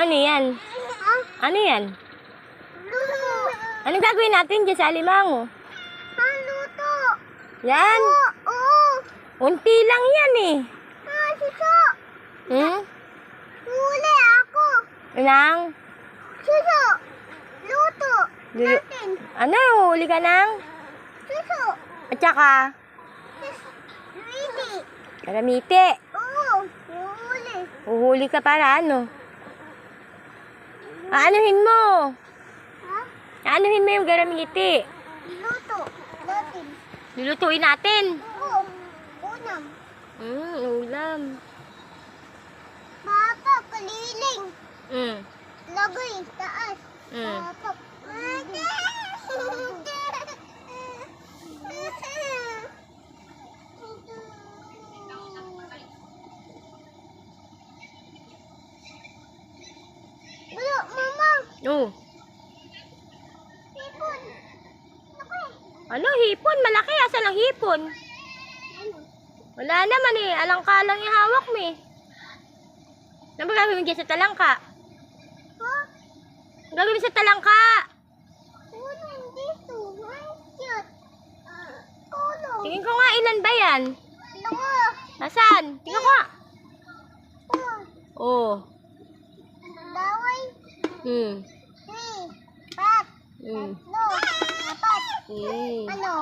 Ano yan? Ano yan? Luto. Anong gagawin natin dyan sa alimango? Luto. Yan. Oo. Unti lang yan eh. Suso. Hmm? Huli ako. Nang? Suso. Luto. Lulu- Natin. Ano? Huli ka nang? Suso. At saka? Ready. Karamite. Oo. Huli. Uhuli ka para ano? Aanuhin mo. Ha? Aanuhin mo yung garamiti. Luto. Natin. Lulutuin natin. Oo. Unang. Ulam. Papa, kaliling. Mm. Lagay. Taas. Mm. Papa. Wala, mama. Oh. Hipon. Okay. Ano? Hipon? Malaki. Asan ang hipon? Ano? Wala naman eh. Alangka lang yung hawak mo eh. Ano ba gagawin dyan sa talangka? Ha? Ang gagawin sa talangka? Unang dito. Ang cute. Kulo. Tingin ko nga ilan ba yan? Dalawa. Nasaan? Tingin ko nga. Oh. Oh. Daway. Hmm. 3. 4. Hmm. 3. 4. Hmm. Ano?